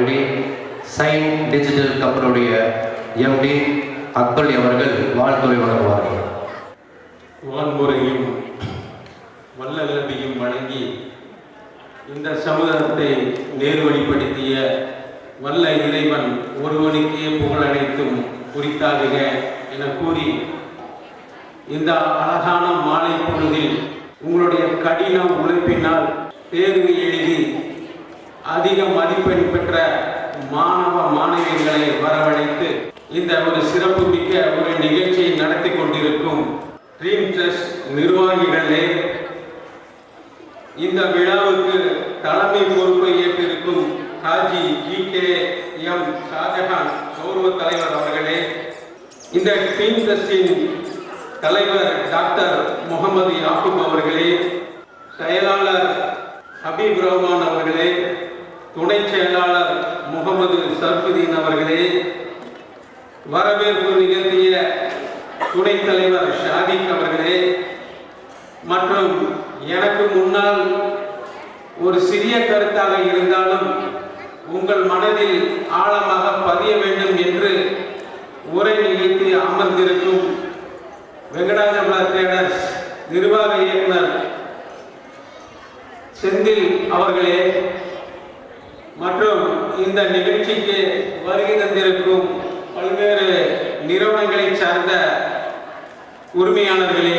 வேண்டி sign digital கம்பெனியுடைய empty அக்பல் அவர்கள் வாழ்த்துறை வழங்குவார்கள். வான்முறையும் வல்லல்லையும் வழங்கி இந்த சமுதாயத்தை நேர்வழிப்படுத்திய வல்ல இறைவன் ஒருவனுக்கே புகழனைத்தும் குறித்தாகுக என கூறி, இந்த அழகான மாலை பொழுதில் உங்களுடைய கடின உழைப்பினால் தேர்வு எழுதி அதிக மதிப்பெண் பெற்ற மாணவ மாணவிகளை வரவழைத்து இந்த ஒரு சிறப்பு மிக்க ஒரு நிகழ்ச்சியை நடத்தி கொண்டிருக்கும் ட்ரீம் ட்ரஸ்ட் நிர்வாகிகளே, இந்த விழாவுக்கு தலைமை பொறுப்பை ஏற்றிருக்கும் ஹாஜி GKM ஷாஜஹான் கௌரவ தலைவர் அவர்களே, இந்த ட்ரீம் ட்ரஸ்டின் தலைவர் டாக்டர் முகமது யாக்கூப் அவர்களே, செயலாளர் ஹபீப் ரஹ்மான் அவர்களே, துணை செயலாளர் முகமது சர்ஃபுதீன் அவர்களே, வரவேற்பு நிகழ்த்திய துணைத் தலைவர் ஷாதிக் அவர்களே, மற்றும் எனக்கு முன்னால் ஒரு சிறிய கருத்தாக இருந்தாலும் உங்கள் மனதில் ஆழமாக பதிய வேண்டும் என்று உரை நிகழ்த்தி அமர்ந்திருக்கும் வெங்கடாஜலபுர ட்ரேடர்ஸ் நிர்வாக இயக்குனர் செந்தில் அவர்களே, மற்றும் இந்த நிகழ்ச்சிக்கு வருகை தந்திருக்கும் பல்வேறு நிறுவனங்களை சார்ந்த உரிமையாளர்களே,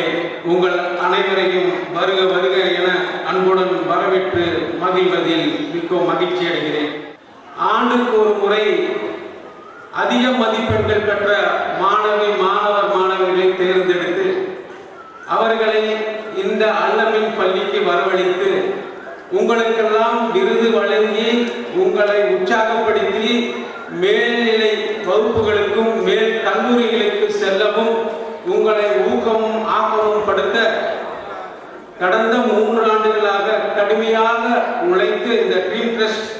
உங்கள் அனைவரையும் வருக வருக என அன்புடன் வரவேற்று மகிழ்வதில் மிக்க மகிழ்ச்சி அடைகிறேன். ஆண்டுக்கு ஒரு முறை அதிக மதிப்பெண்கள் பெற்ற மாணவர்களை தேர்ந்தெடுத்து அவர்களை இந்த அல்லமின் பள்ளிக்கு வரவழைத்து உங்களுக்கெல்லாம் விருது வழங்கி உங்களை உற்சாகப்படுத்தி மேல்நிலை வகுப்புகளுக்கும் மேல் கல்லூரிகளுக்கு செல்லவும் உங்களை ஊக்கமும் ஆக்கமும் படுத்த கடந்த 3 ஆண்டுகளாக கடுமையாக உழைத்து இந்த ட்ரீம் ட்ரஸ்ட்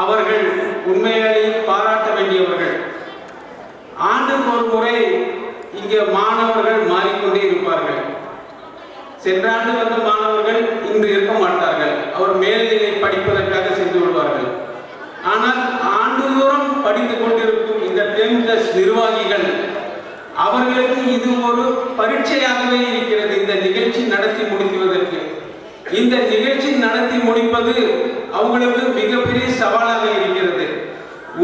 அவர்கள் உண்மையாலே பாராட்ட வேண்டியவர்கள். ஆண்டுக்கு ஒரு முறை இங்கே மாணவர்கள் மாறிக்கொண்டே இருப்பார்கள். சென்ற ஆண்டு வந்த மாணவர்கள் இன்று இருக்க மாட்டார்கள், அவர் மேல்நிலை படிப்பதற்காக சென்று விடுவார்கள். ஆனால் ஆண்டுதோறும் படித்துக் கொண்டிருக்கும் இந்த ட்ரீம் ட்ரஸ்ட் நிர்வாகிகள் அவர்களுக்கு இது ஒரு பரீட்சையாகவே இருக்கிறது. இந்த நிகழ்ச்சி நடத்தி முடிக்குவதற்கு இந்த நிகழ்ச்சி நடத்தி முடிப்பது அவங்களுக்கு மிகப்பெரிய சவாலாக இருக்கிறது.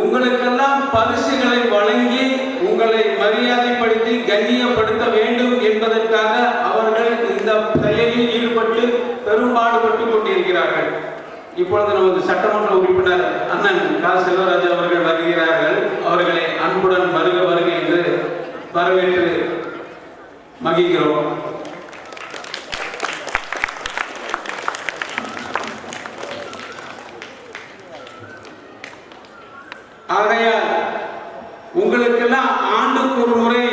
உங்களுக்கெல்லாம் பரிசுகளை வழங்கி உங்களை மரியாதைப்படுத்தி கண்ணியப்படுத்த வேண்டும் என்பதற்காக அவர்கள் இந்த செயலில் ஈடுபட்டு பெரும்பாடுபட்டு கொண்டிருக்கிறார்கள். இப்பொழுது நமது சட்டமன்ற உறுப்பினர் அண்ணன் கா செல்வராஜ் அவர்கள் வருகிறார்கள். அவர்களை அன்புடன் வருக வருக என்று வரவேற்று மகிழ்கிறோம். ஆகையால் உங்களுக்கெல்லாம் ஆண்டுக்கு ஒரு முறை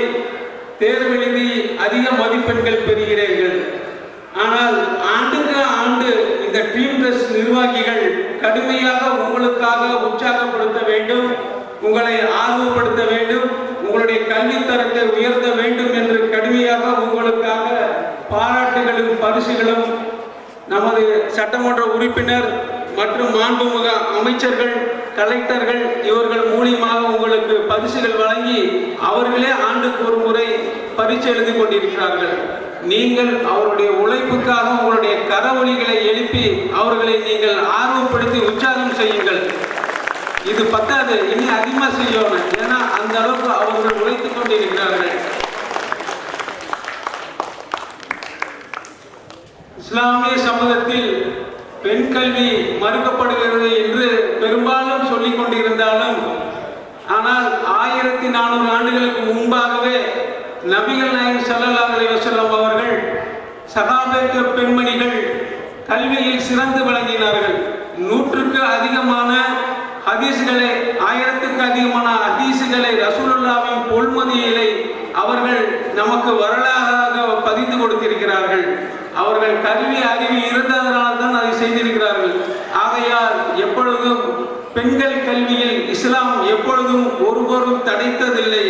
தேர்வு எழுதி அதிக மதிப்பெண்கள் பெறுகிறீர்கள். ஆனால் ஆண்டுக்கு ஆண்டு இந்த ட்ரீம் ட்ரஸ்ட் நிர்வாகிகள் கடுமையாக உங்களுக்காக உற்சாகப்படுத்த வேண்டும், உங்களை ஆர்வப்படுத்த வேண்டும், உங்களுடைய கல்வித்தரத்தை உயர்த்த வேண்டும் என்று கடுமையாக உங்களுக்காக பாராட்டுகளும் பரிசுகளும் நமது சட்டமன்ற உறுப்பினர் மற்றும் மாண்புமிகு அமைச்சர்கள், கலெக்டர்கள் இவர்கள் மூலியமாக உங்களுக்கு பரிசுகள் வழங்கி அவர்களே ஆண்டுக்கு ஒரு முறை பரீட்சை எழுதி கொண்டிருக்கிறார்கள். நீங்கள் அவருடைய உழைப்புக்காக உங்களுடைய கரவொலிகளை எழுப்பி அவர்களை நீங்கள் ஆர்வப்படுத்தி உற்சாகம் செய்யுங்கள். இது பத்தாது, இனி அதிகமாக செய்யணும். ஏன்னா அந்த அளவுக்கு அவர்கள் உழைத்துக் கொண்டிருக்கிறார்கள். இஸ்லாமிய சமூகத்தில் பெண் கல்வி மறுக்கப்படுகிறது என்று பெரும்பாலும் சொல்லிக் கொண்டிருந்தாலும், ஆனால் 1400 ஆண்டுகளுக்கு முன்பாகவே நபிகள் நாயகம் ஸல்லல்லாஹு அலைஹி வஸல்லம் அவர்கள் சஹாபாக்கள் பெண்மணிகள் கல்வியில் சிறந்து விளங்கினார்கள். 100க்கு அதிகமான ஹதீஸ்களை 1000க்கு அதிகமான ஹதீஸ்களை ரசூலுல்லாஹ்வின் பொன்மொழிகளை அவர்கள் நமக்கு வரலாறாக பதிந்து கொடுத்திருக்கிறார்கள். அவர்கள் கல்வி அறிவு இருந்ததனால் தான் அதை செய்திருக்கிறார்கள். ஆகையால் எப்பொழுதும் பெண்கள் கல்வியில் இஸ்லாம் எப்பொழுதும் ஒருபோதும் தடைத்ததில்லை.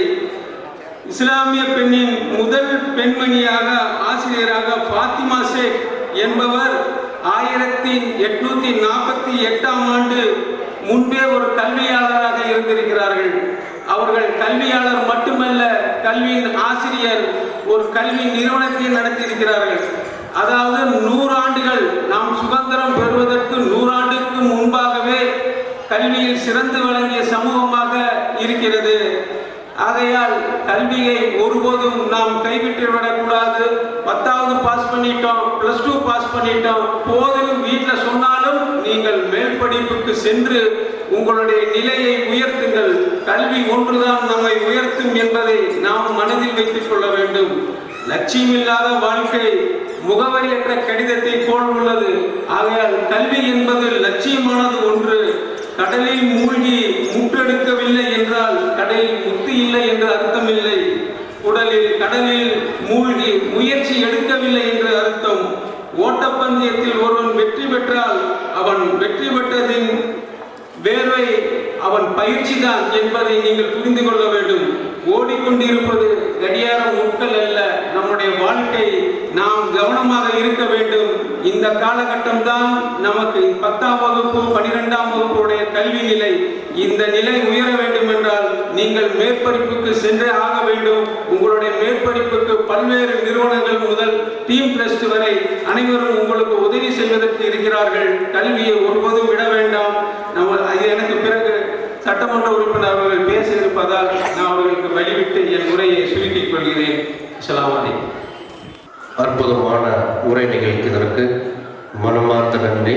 இஸ்லாமிய பெண்ணின் முதல் பெண்மணியாக ஆசிரியராக ஃபாத்திமா ஷேக் என்பவர் 1848ஆம் ஆண்டு முன்பே ஒரு கல்வியாளராக இருந்திருக்கிறார்கள். அவர்கள் கல்வியாளர் மட்டுமல்ல, கல்வியின் ஆசிரியர், ஒரு கல்வி நிறுவனத்தை நடத்தியிருக்கிறார்கள். அதாவது 100 ஆண்டுகள், நாம் சுதந்திரம் பெறுவதற்கு 100 ஆண்டுக்கு முன்பாகவே கல்வியில் சிறந்து விளங்கிய சமூகமாக இருக்கிறது. ஆகையால் கல்வியை ஒருபோதும் நாம் கைவிட்டு விடக்கூடாது. 10வது பாஸ் பண்ணிட்டோம், +2 பாஸ் பண்ணிட்டோம், போதும் வீட்டில் சொன்னாலும் நீங்கள் மேல் படிப்புக்கு சென்று உங்களுடைய நிலையை உயர்த்துங்கள். கல்வி ஒன்றுதான் நம்மை உயர்த்தும் என்பதை நாம் மனதில் வைத்துக் கொள்ள வேண்டும். லட்சியமில்லாத வாழ்க்கை முகவரியற்ற கடிதத்தை போல் உள்ளது. ஆகையால் கல்வி என்பது லட்சியமானது ஒன்று. கடலில் மூழ்கி முற்றெடுக்கவில்லை என்றால் கடலில் முத்து இல்லை என்று அர்த்தம் இல்லை. கடலில் மூழ்கி முயற்சி எடுக்கவில்லை என்று அர்த்தம். ஓட்டப்பந்தயத்தில் ஒருவன் வெற்றி பெற்றால் அவன் வெற்றி பெற்றதின் வேர்வை அவன் பயிற்சி தான் என்பதை நீங்கள் புரிந்து கொள்ள வேண்டும். ஓடிக்கொண்டிருப்பது கடியாரம் முட்கள் அல்ல. நம்முடைய வாழ்க்கை நாம் கவனமாக இருக்க வேண்டும். இந்த காலகட்டம் தான் நமக்கு 10ஆம் வகுப்பு 12ஆம் வகுப்புடைய கல்வி நிலை. இந்த நிலை உயர வேண்டும் என்றால் நீங்கள் மேற்படிப்புக்கு சென்றே ஆக வேண்டும். உங்களுடைய மேற்படிப்புக்கு பல்வேறு நிறுவனங்கள் முதல் டீம் +2 வரை அனைவரும் உங்களுக்கு உதவி செய்வதற்கு இருக்கிறார்கள். கல்வியை ஒருபோதும் விட வேண்டாம். எனக்கு பிறகு சட்டமன்ற உறுப்பினர் அவர்கள் பேச இருப்பதால் நான் அவர்களுக்கு வழிவிட்டு என் உரையை சுருக்கிக் கொள்கிறேன். அஸ்ஸலாமு அலைக்கும். அற்புதமான உரை நிகழ்த்தியதற்கு மனமார்ந்த நன்றி.